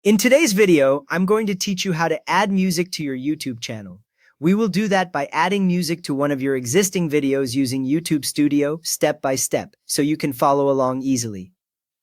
In today's video, I'm going to teach you how to add music to your YouTube channel. We will do that by adding music to one of your existing videos using YouTube Studio step by step, so you can follow along easily.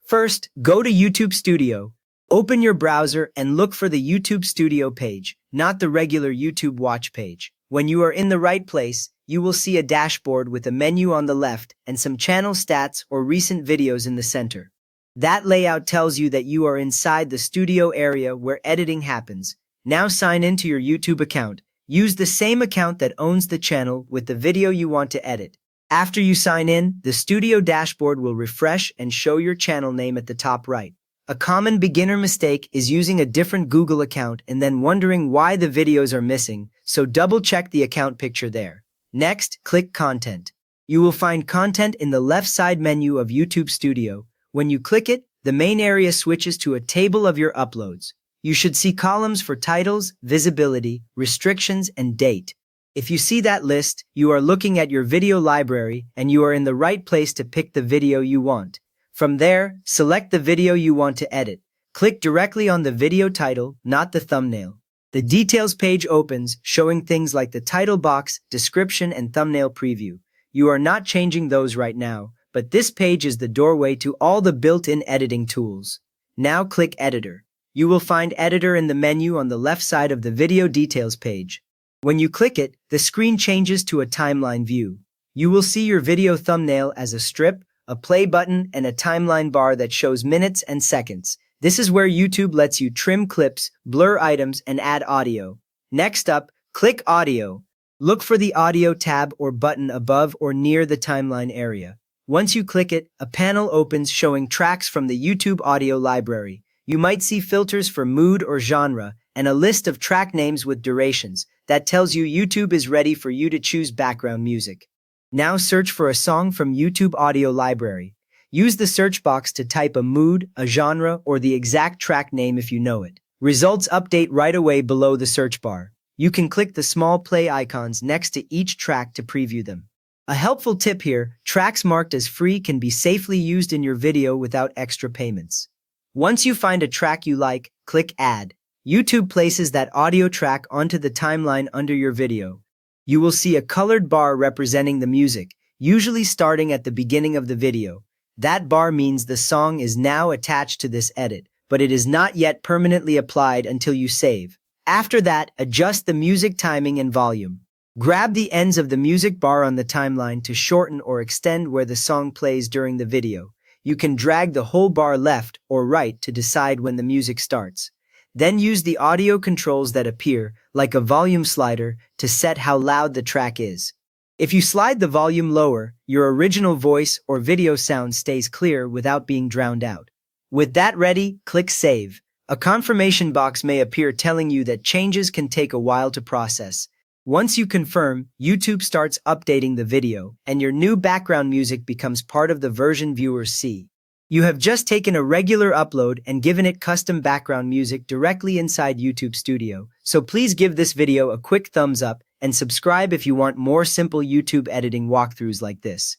First, go to YouTube Studio, open your browser and look for the YouTube Studio page, not the regular YouTube Watch page. When you are in the right place, you will see a dashboard with a menu on the left and some channel stats or recent videos in the center. That layout tells you that you are inside the studio area where editing happens. Now sign into your YouTube account. Use the same account that owns the channel with the video you want to edit. After you sign in, the studio dashboard will refresh and show your channel name at the top right. A common beginner mistake is using a different Google account and then wondering why the videos are missing, so double-check the account picture there. Next, click Content. You will find content in the left side menu of YouTube Studio. When you click it, the main area switches to a table of your uploads. You should see columns for titles, visibility, restrictions, and date. If you see that list, you are looking at your video library and you are in the right place to pick the video you want. From there, select the video you want to edit. Click directly on the video title, not the thumbnail. The details page opens, showing things like the title box, description, and thumbnail preview. You are not changing those right now, but this page is the doorway to all the built-in editing tools. Now click Editor. You will find Editor in the menu on the left side of the video details page. When you click it, the screen changes to a timeline view. You will see your video thumbnail as a strip, a play button, and a timeline bar that shows minutes and seconds. This is where YouTube lets you trim clips, blur items, and add audio. Next up, click Audio. Look for the Audio tab or button above or near the timeline area. Once you click it, a panel opens showing tracks from the YouTube audio library. You might see filters for mood or genre, and a list of track names with durations. That tells you YouTube is ready for you to choose background music. Now search for a song from YouTube audio library. Use the search box to type a mood, a genre, or the exact track name if you know it. Results update right away below the search bar. You can click the small play icons next to each track to preview them. A helpful tip here, tracks marked as free can be safely used in your video without extra payments. Once you find a track you like, click Add. YouTube places that audio track onto the timeline under your video. You will see a colored bar representing the music, usually starting at the beginning of the video. That bar means the song is now attached to this edit, but it is not yet permanently applied until you save. After that, adjust the music timing and volume. Grab the ends of the music bar on the timeline to shorten or extend where the song plays during the video. You can drag the whole bar left or right to decide when the music starts. Then use the audio controls that appear, like a volume slider, to set how loud the track is. If you slide the volume lower, your original voice or video sound stays clear without being drowned out. With that ready, click Save. A confirmation box may appear telling you that changes can take a while to process. Once you confirm, YouTube starts updating the video, and your new background music becomes part of the version viewers see. You have just taken a regular upload and given it custom background music directly inside YouTube Studio, so please give this video a quick thumbs up and subscribe if you want more simple YouTube editing walkthroughs like this.